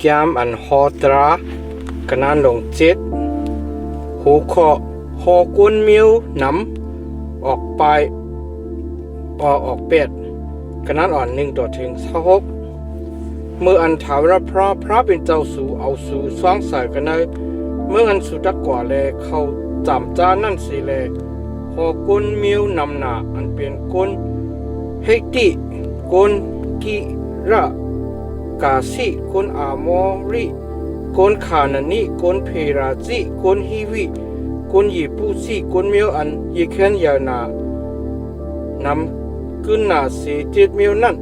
แก้มอันฮอตราขนาดลงเจ็ดหูคอหอกุนมิวนำออกไปออกเป็ดขนาดอ่อน1:26เมื่ออันถาวรพระเป็นเจ้าสู่เอาสู่สร้างสายกันเลยเมื่ออันสุดกว่าแลเขาจำจานั่นสิแลหอกุนมิวนำหนาอันเป็นกุนเฮติกุนกิระกาซิกุนอามอริกุนขานันิกุนเพราจิกุนฮิวิกุนยิปุซิกุนมิวอันยิเคนยานานำกุนนาสีจิตมิวนั่น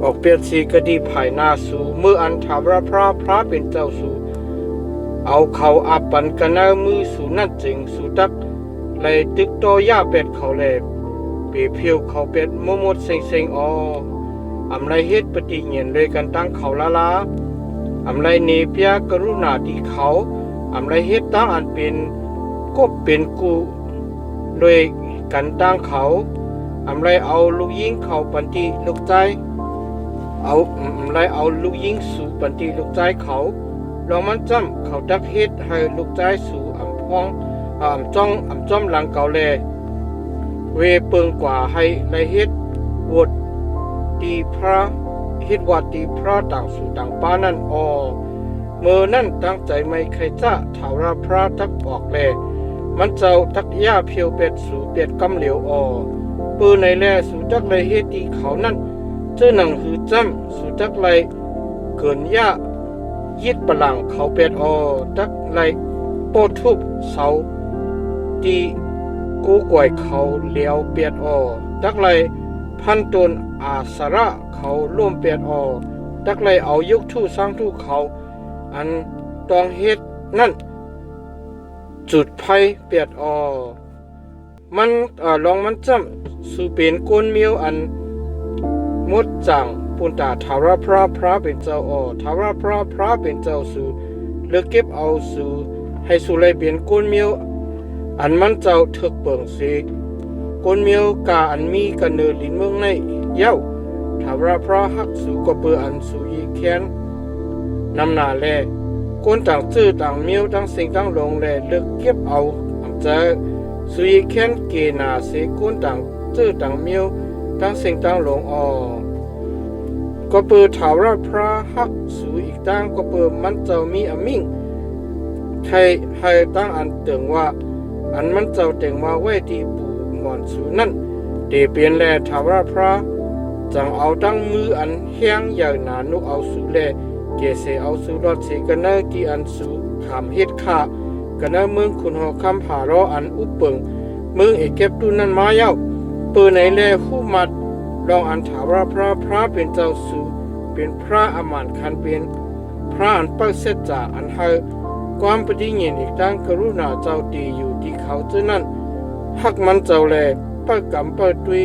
ออกเปียดสีกดีภายหน้าสู่เมื่ออันถาวรพระเป็นเจ้าสู่เอาเขาอาปันกันนามือสู่นั่นจริงสู่ตักเลยตึกโตย่าเป็ดเขาแลเปียเพียวเขาเป็ดมดเซ็งออำไรเฮ็ดปฏิเงียนเลยกันตั้งเขาลาอำไรเนเปียกรุณาดีเขาอำไรเฮ็ดตั้งอันเป็นก็เป็นกูโดยกันตั้งเขาอำไรเอาลูกยิงเขาปันติลูกใจเอาไรเอาลูกยิงสู่ปันติลูกใจเขาลองมันจำเขาดักเฮ็ดให้ลูกใจสู่อำพองอำจ้อมหลังเก่าแลเวเปิงกว่าให้ไรเฮ็ดวดตีพระเฮ็ดวัดตีพระต่างสู่ต่างป้านั่นเมื่อนั่นตั้งใจไม่ใครจะถาวรพระทักออกแลมันเจ้าทักย่าเพียวเป็ดสู่เป็ดกำเหลียวปืนในแลสู่จักไรเฮ็ดตีเขานั่นเจ้าหนังหือจำสู่จักไรเกินย่ายิดปลังเขาเป็ดจักไรโปทุบเสาตีกูกวยเขาเลี้ยวเป็ดจักไรพันตนอาสระเขาร่วมเป็ดจักไรเอายกทู่สร้างทู่เขาอันตองเฮ็ดนั่นจุดไฟเป็ดมันลองมันจำสู่เป็นก้นเมียวอันมดจังปุนตาถาวรพระเป็นเจ้าถาวรพระเป็นเจ้าสู่เลือกเก็บเอาสู่ให้สู่เลยเป็นก้นเมียวอันมันเจ้าถึกเปิงสิก้นเมียวกาอันมีกันเนลินเมืองในเย้าถาวรพระหักสู่ก็เปืออันสู่อีแค้นนำหน้าแลก้นต่างซื่อต่างเมียวต่างสิ่งต่างลงแลเลือกเก็บเอาอำเจอสู่อีแค้นเกนาสิก้นต่างซื่อต่างเมียวตั้งสิ่งตั้งหลงก็เปิดถาวรพระหักสู่อีกตั้งก็เปิดมันเจ้ามีอมิ่งให้ตั้งอันเตืองว่าอันมันเจ้าเต่งมาไว้ที่ปู่หมอนสู่นั่นเดเปลี่ยนแลถาวรพระจังเอาตั้งมืออันแห้งใหญ่หนานุเอาสู่แลเกเสเอาสู่รอดเสกันเนอที่อันสู่ขามเฮ็ดขากันเนอเมืองคุณหอคำผารออันอุปเปิงเมืองเอกเก็บตุนั่นมาเย้าเปิดในแลคู่มัดลองอันถาวรพระเป็นเจ้าสู่เป็นพระอมานคันเป็นพระอันเปิดเสจาอันให้ความปฏิเงียนอีกตั้งกรุณาเจ้าดีอยู่ที่เขาเจ้านั้นหักมันเจ้าแลเปิดกำเปิดตุย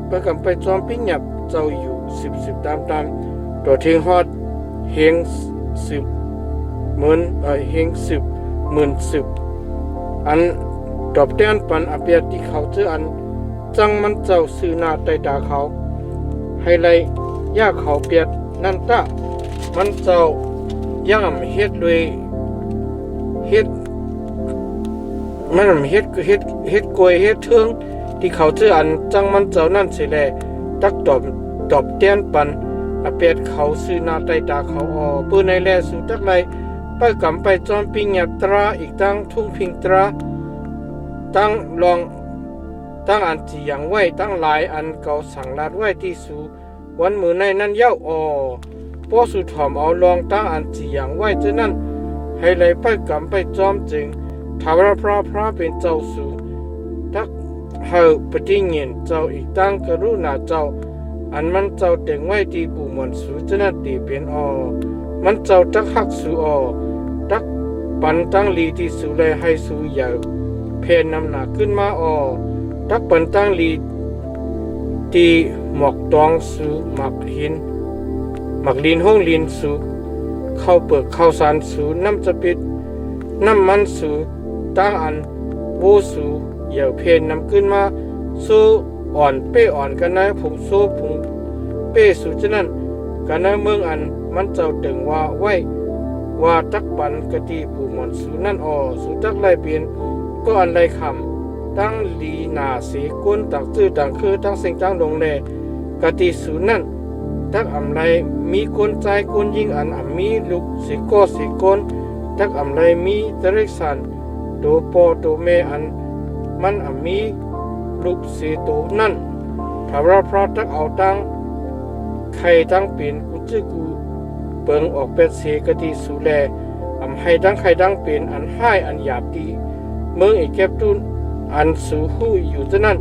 เปิดกำไปจอมปิ้งหยับเจ้าอยู่สิบตามตัวเทียงฮอดเฮงสิบหมื่นเฮง10,000อันตอบแทนปันอเปียที่เขาเจ้าอันจังมันเจ้าซื้อหน้าใต้ตาเขาให้ไล่ย่าเขาเปียดนั่นตะมันเจ้าย่างเฮ็ดด้วยเฮ็ดมันเฮ็ดกล้วยเฮ็ดเทิงที่เขาเจออันจังมันเจ้านั่นสิแลตักตอบแทนปันอเปียดเขาซื้อหน้าใต้ตาเขาปืนในแลสู่ตักไลไปกำไปจอมปิงหยับตราอีกตั้งทุ่งพิงตราตั้งลองตั้งอันจีอย่างไว้ตั้งหลายอันเก่าสั่งลาดไว้ที่สูวันมือในนั้นเย้าพอสุดถอมเอาลองตั้งอันจีอย่างไว้เจ้านั้นให้เลยไปกำไปจอมจึงถาวรพระเป็นเจ้าสูทักเฮาปฏิเงียนเจ้าอีกตั้งกรุณาเจ้าอันมันเจ้าเต็งไว้ที่ปู่มวลสูเจ้านั้นตีเป็นมันเจ้าทักหักสูทักปันตั้งลีที่สูเลยให้สูใหญ่เพนนำหนาขึ้นมาตักปันตั้งลีตีหมอกตองสูหมักลินห้องลินสูเข้าเปิดเข้าสารสูน้ำจะปิดน้ำมันสูตั้งอันโบสูเหยี่ยวเพนนำขึ้นมาสูอ่อนเป้อ่อนกันนะผงสูผงเป้สูฉะนั้นกันนะเมืองอันม มันเจ้าตึงว่าไว้ว่าตักปันกะติผู้หมอนสูนั่นสูตักไลเปลี่ยนก็อันไรคำตั้งลีนาเสกุลตั้งชื่อตั้งคือตั้งสิ่งตั้งลงแลกะติสูนั่นตักอำไรมีคนใจคนยิงอันมีลูกสิก็สิคนตักอำไรมีตริกสันโตปอโตเมอันมันมีลูกสิโตนั่นถ้าเราพระตักเอาตั้งใครตั้งเป็นกุจื้อกูเปิงออกเป็นเสกติสูแลให้ตั้งใครตั้งเป็นอันให้อันหยาบดีเมืองเก็บตุนอันสูหูอยู่ฉะนั้น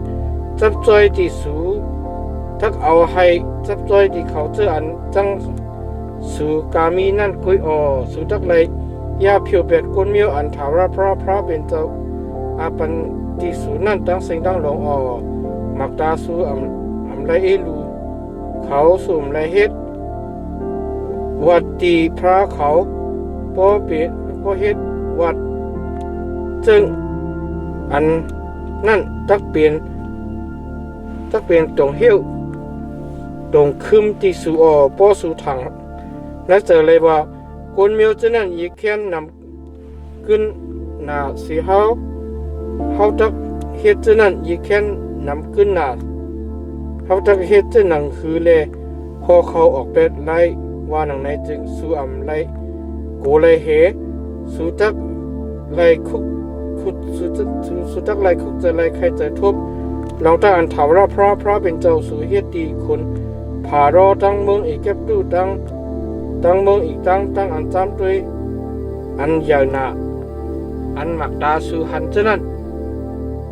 จับจอยที่สูทักเอาให้จับจอยที่เขาเจออันจังสูกามีนั่นกุยสูทักเลยยาเพียวเป็ดก้นเมียวอันถาวรพระเป็นเจ้าอาปันที่สูนั่นตั้งสิ่งตั้งหลงมักตาสูอำไรเอลูเขาสุ่มไรเฮ็ดวัดตีพระเขาพอเฮ็ดวัดจึงอันนั่นตักเปลี่ยนตรงเหี้ยวตรงคึมที่สูป้อสูถังและเจอเลยว่าคนเมียวจะนั่นอีกแค่นำขึ้นหนาสีเฮาตักเฮ็ดจะนั่นอีกแค่นำขึ้นหนาเฮาตักเฮ็ดจะนั่งคือเลยพอเขาออกเป็ดไล่ว่าหนังในจึงสูอำไล่โกไล่เหสูตักไล่คุกสุตักไล่คุกจะไล่ใครจะทุบเราตั้งอันถาวรพระเป็นเจ้าสู่เฮ็ดดีคนผารอตั้งเมืองอีกเก็บตู้ตั้งเมืองอีกตั้งอันจำด้วยอันยาวหนาอันหมักตาสู่หันเจ้านั้น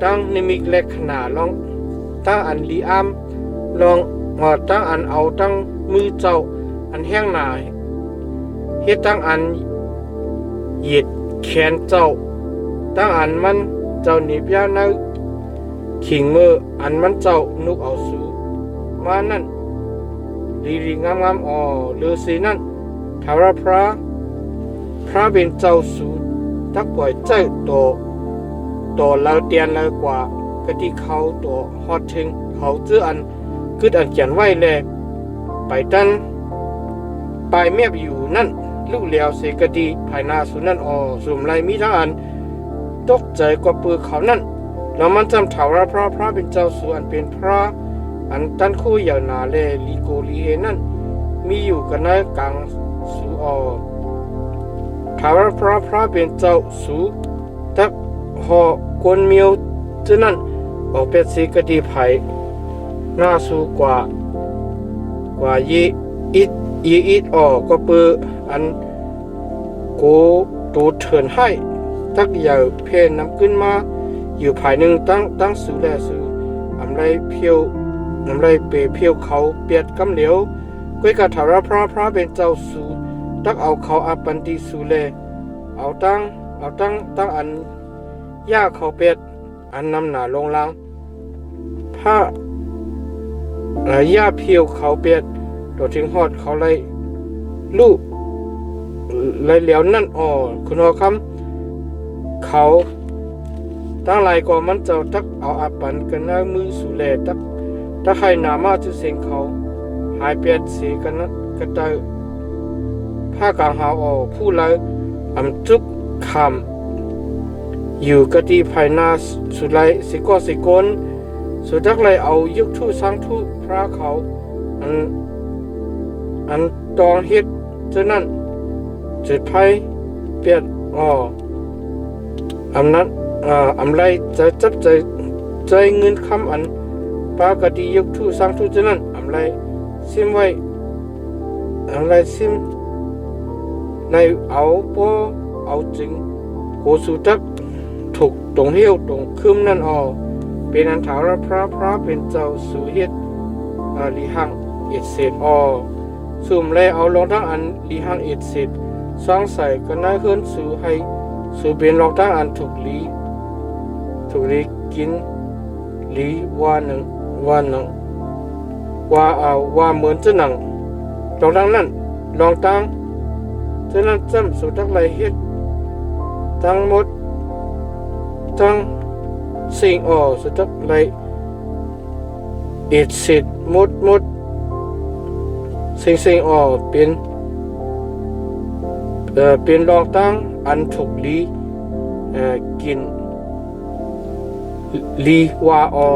ตั้งนิมิตเล็กขนาดลองตั้งอันลีอามลองตั้งอันเอาตั้งมือเจ้าอันแห้งหนาเฮ็ดตั้งอันเหยียดแขนเจ้าตั้งอันมันเจ้าหนีบยาในขิงมืออันมันเจ้านุกเอาสูมานั่นดีงามเลือสีนั่นถาวรพระเป็นเจ้าสูตักปล่อยใจตัวเราเตียนเลยกว่ากะที่เขาตัวฮอดถึงเขาเจออันคืออันเขียนไว้แลไปดันไปเมียบอยู่นั่นลูกเหลียวเสกะดีภายหน้าสูนั่นสุ่มไรมีทั้งอันตกใจกว่าปือเขานั่นแล้วมันจำถาวรพระเป็นเจ้าสูอันเป็นพระอันตันคู่ยาวนาเลลีโกลีเฮนั่นมีอยู่กันในกลางสูถาวรพระเป็นเจ้าสูตักหอกวนเมียวฉะนั้นออกเป็นสีกดีไผ่หน้าสูกว่ายีอิดก็เปืออันโกตูเถินให้ตักยาวเพนน้ำขึ้นมาอยู่ภายหนึ่งตั้งสูแลสูอำไรเพียวอำไรเปเพียวเขาเปียดกำเหลียวก้อยกะถาวรพระเป็นเจ้าสูตักเอาเขาอาปันติสูแลเอาตั้งอันย่าเขาเป็ดอันนำหนาลงล่างผ้าย่าเพียวเขาเป็ดตัวทิ้งหอดเขาเลยลูกเลยเหลียวนั่นคุณคำเขาตั้งหลายก่อมันเจ้าตักเอาอาปันกันหน้ามือสูแลตักให้หนามาจะเสียงเขาหายเป็ดสีกันนะกระต่ายผ้ากลางหาผู้ไรอำจุกคำอยู่กะที่ภายหน้าสุดไรสิกนสุดทักเลยเอายุกทู่สร้างทู่พระเขาอันตองเฮ็ดฉะนั้นจุดไพ่เปียดอำนั้นอำไรจะจับใจเงินคำอันปากะที่ยุกทู่สร้างทู่ฉะนั้นอำไรซิมไว้อำไรซิมในเอาเอาจริงโหสุทักถูกตรงเหี้ยวตรงคืมนั่นเป็นอันถาวรพระเป็นเจ้าสุเฮ็ดลีหังเอ็ดเศษสุ่มแลเอาลองทั้งอันลีหังเอ็ดเศษสร้างใส่ก็น่าขึ้นสู่ให้สู่เป็นลองทั้งอันถูกลีกินลีว่าหนึ่งว่าเหมือนจะหนังลองทั้งนั้นลองตั้งฉะนั้นจำสุทักไรเฮ็ดทั้งหมดทั้งสิ่งสุทักไรเอ็ดเสร็จหมดสิ่งเป็น เป็นรองตั้งอันถูกลีกินลีวาออ